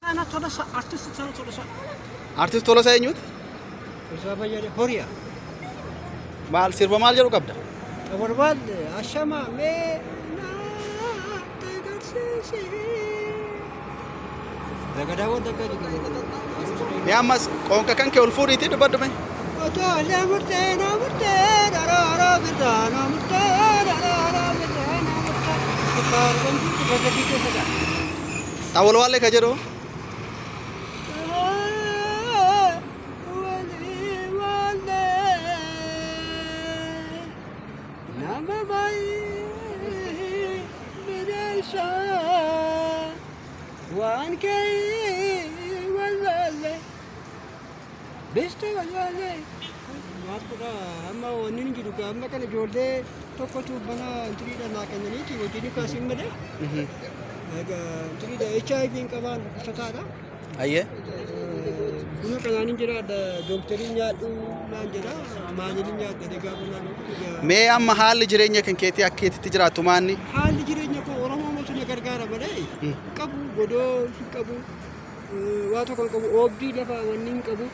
Ana Tolasa, artist sana Tolasa. Artist Tolosaa eenyuuti? Isa bayyane horiya. Maal sirba maal jedhu qabda? Barbaadde ashama mee na tagarsiise. Dagadaawwan dagadi. Mee ammas qoonqa kan kee ol fuudhiitii dubbadhu mee? Otoo naamurtee daraara bitaa naamurtee daraara bitaa naamurtee. Kitaarban dagadi keessa. Xawwal waallee ka jedhu? Waan kee walaalee beestee walaalee maal godha amma wanni hin jiru amma kana ijoollee tokkotu bana intiriidha naa kennaniiti hojiin kaasiin malee intiriidha HIV hin qabaan dhukkubsataadha. Ayyee. Buna kanaan hin jiraadha dooktarii nyaadhu naan jedha maaliin nyaadha deegaa bunaan. Mee amma haalli jireenya kan keetii akka itti jiraattu maanni? Haalli jireenya koo Oromoo mosu na gargaara malee qabu godoo hin qabu waa tokko hin qabu oobdii lafa wanni hin qabu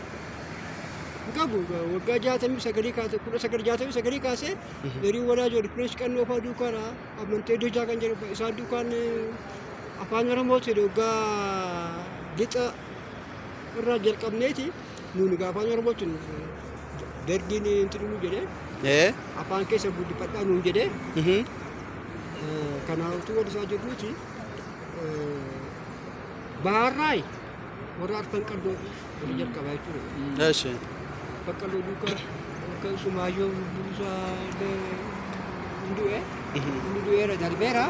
waggaa 69 kaase 1969 kaase berii walaajoo dhufnees qannoo fa'aa duukaana amantee dojaa kan jedhu isaan duukaan afaan Oromooti waggaa lixa irraa jalqabneeti nuuni afaan Oromootiin dargiin intinuu jedhee afaan keessa guddifadhaa nuun jedhee kanaafuu wal isaa jedhuuti baharraay warra harkaan qalloo wal jalqabaa jechuudha. Eeshi. Baqqaloo duukaa akka sumaayyoo buusaa hundu'eera darbeera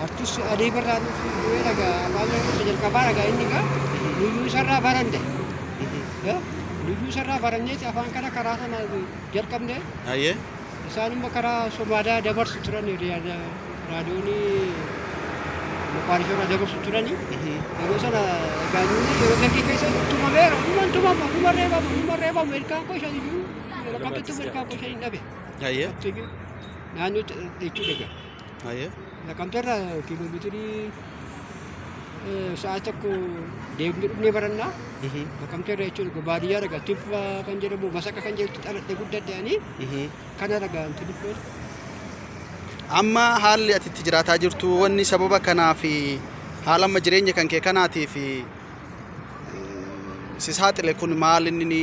artist adii birraa hundu'eera gaa afaan Oromoo jalqabaa dhagaa inni gaa nuyyuu isarraa barande nuyyuu isarraa baranneeti afaan kana karaa sana jalqabne. Ayyee. Isaan immoo karaa Somaadaa dabarsu turan raadiyoonii Moqaadishoorraa dabarsu turan yeroo sana gaazexni yeroo dargii keessa tumameera dhuma reebamu ilkaan koo shan iyyuu yeroo qabxattuu ilkaan koo shan hin dhabe. Ayyee. Naannoo jechuudha egaa. Ayyee. Naqamteerra kiiloomeetirii sa'a tokko deemnee dhufnee barannaa. Naqamteerra jechuudha baadiyyaa dhagaa tiffa kan jedhamu masaqa kan jedhu dhaladhe guddadda'anii kana dhagaa dhufnee. Amma haalli ati itti jiraataa jirtu wanni sababa kanaa fi haala amma jireenya kan kee kanaatii fi si saaxile kun maal inni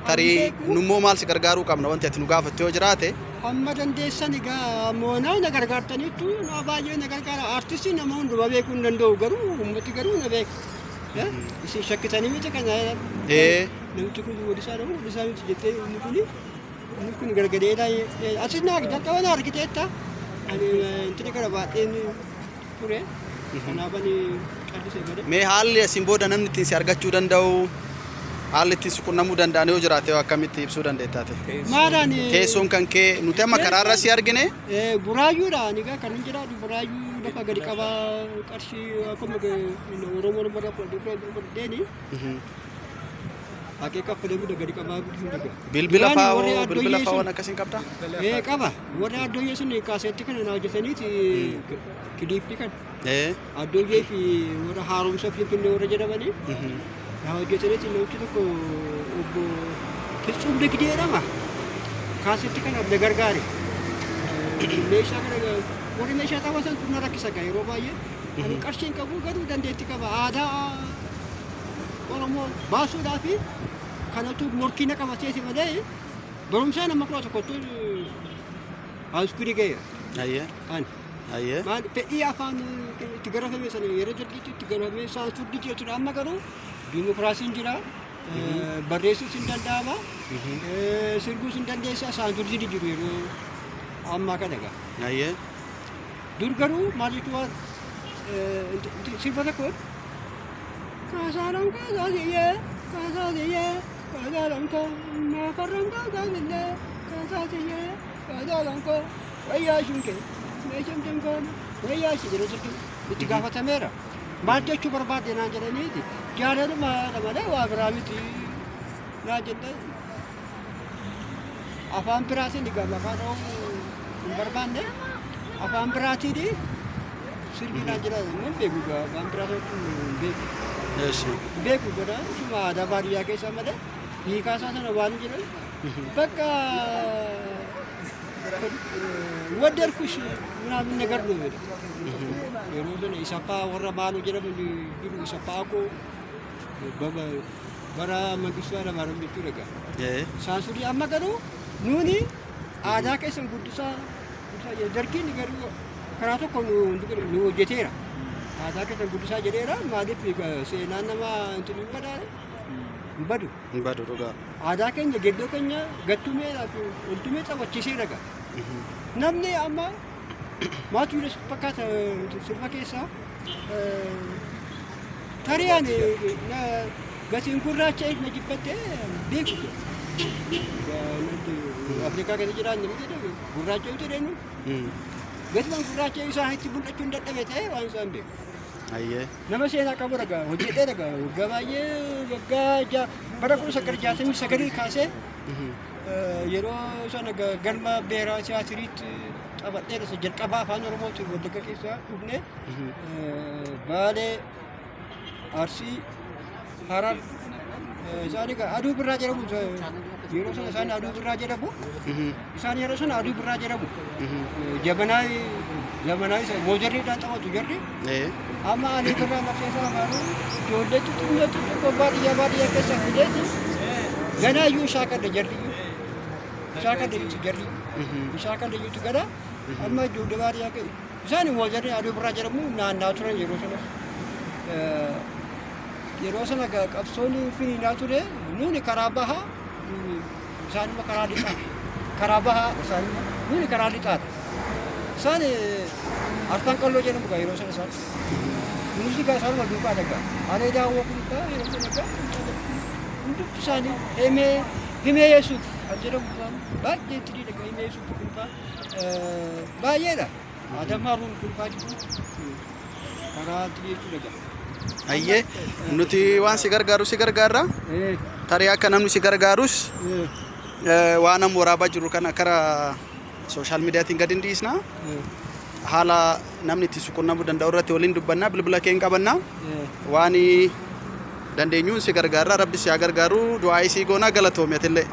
tarii nummoo maal si gargaaruu qabna wanti ati nu gaafatte yoo jiraate. Amma dandeessan egaa moonaa na gargaartaniittu na baay'ee na gargaara artistii nama hundumaa beekuu hin danda'u garuu uummati garuu na beeka. Isin shakkitanii miti kana namichi kun walisaa dhabu walisaa miti jettee inni kun gargareedha asis naa jalqaba na argiteetta ani intini kana baadheen ture kanaafani callisee gade. Mee haalli asiin booda namni ittiin si argachuu danda'u haalli ittiin si qunnamuu danda'an yoo jiraate akkamitti ibsuu dandeetta taate? Maadhaan teessoon kan kee nuti amma karaarra si argine? Buraayyuudha ani gaa kan hin jedhaadhu buraayyuu lafa gadi qabaa qarshii akkuma Oromoo nama deeni. Akeeka fedhamuu gadi qabaa guddisu. Bilbila fa'aa waan akkasiin qabdaa? Qaba. Warra addooyyee sun kaaseetti kana na hojjetaniiti kiliippii kan. Addooyyee fi warra haaromsa Finfinnee warra jedhamanii. Na hojjetaniiti namichi tokko obbo Kitsuun Degdee jedhama. Kaaseetti kana na gargaare. Meeshaa kana warri meeshaa taphatan kun na rakkisa gaa yeroo baay'ee. Ani qarshiin qabu garuu dandeettii qaba. Aadaa Oromoo baasuudhaaf kanatu morkii na qabateeti malee barumsaa nama kudha tokkottu haaskuulii ga'eera. Ayyee. Ayyee. Maal fedhii afaan itti garafame sana yeroo jalqaatti itti garafame saansuudii jechuudha amma garuu diimokiraasiin jira barreessuus hin danda'ama sirbuus hin dandeessa saansuudii jiru yeroo ammaa kana egaa. Ayyee. Dur garuu maaliif waan sirba tokko Kasaran kasasiye, kasalanko, makaran kasasile, kasasiye, kasalanko, wayyashunke, meeshamjanko, wayyashi jedhu itti gaafatameera. Maal jechuu barbaadde naan jedhaniiti. Jaalaluma malee waa biraa miti naan jedhan. Afaan biraatiin egaa afaan Oromoo hin barbaanne afaan biraatiin sirbii naan jedhan hin beeku afaan biraatiin beeku. Yes. Beeku godha cuma aadaa baadiyyaa keessa malee hiikaasaa sana waan jiran bakka ወደድኩሽ ምናምን ነገር ነው የሚለው የሮዘነ ኢሰፓ ወረ ማኑ ጀረም ቢሉ ኢሰፓ እኮ በራ መንግስቱ ኃይለማርያም ብቻ ደጋ ሳንሱሪ አማገዱ ኑኒ አዳ ከሰን ጉድሳ የደርጊን ገሩ ከራቶ ኮኑ እንድገሩ ነው ጀቴራ አዳ ከሰን ጉድሳ ጀዴራ ማለት ሴናነማ እንትን ይበዳል በዱ ዶጋ አዳ ከኛ ገዶ ከኛ ገቱሜ ኡልቱሜ ጸወቺ ሲረጋ namni amma maatii dhus fakkaata sirba keessa tariyaan gatiin gurraacha na jibbatte beeku Afrikaa keessa jiraan namni jedhamu gurraacha yoo jedhenu gatiin gurraacha isaa itti mul'achuu hin dadhabe ta'e waan isaan beeku. Ayyee. Nama seenaa qabu dhagaa hojjetee dhagaa waggaa baay'ee waggaa bara 1969 kaasee yeroo sana galma beeraa siyaasiriitti qabatee dhasa jalqabaa afaan oromootiin wallagga keessaa dhufne baalee arsii harar isaan egaa aduu birraa jedhamu yeroo sana isaan aduu birraa jedhamu isaan yeroo sana aduu birraa jedhamu jabanaa isa moozarriidhaan taphatu jarri amma ani birraa lafseesaa amaanuu ijoolleetti xummeetti tokko baadiyyaa keessa fideeti ganaayyuu shaakadha jarri shaakadha yuutu jarri shaakadha yuutu gada amma ijoollee baadiyyaa keessa isaan moozarrii aduu birraa jedhamu naannaa turan yeroo sana qabsoonni finiinaa ture nuuni karaa bahaa isaanuma karaa lixaa karaa bahaa isaanuma nuuni karaa lixaadha isaan harkaan qalloo jedhamu gaa yeroo sana isaan muuziqaa isaanuma duukaa dhagaa anee daawwaa kunuunfaa yeroo sana dhagaa hundumti isaanii himee yesuuf kan jedhamu isaan baay'ee itti dhagaa himee yesuuf kunuunfaa baay'eedha adamaaruun kunuunfaa jiru karaa itti jechuu dhagaa. Ayyee nuti waan si gargaarra tarii akka namni si gargaarus waan amma waraabaa jiru kana karaa sooshaal miidiyaatiin gadi hin dhiisna haala namni itti quunnamuu danda'u irratti waliin dubbannaa bilbila kee hin qabannaa waan dandeenyuun si gargaarra rabbi si haa gargaaru du'aa isii goonaa galatoomi atillee.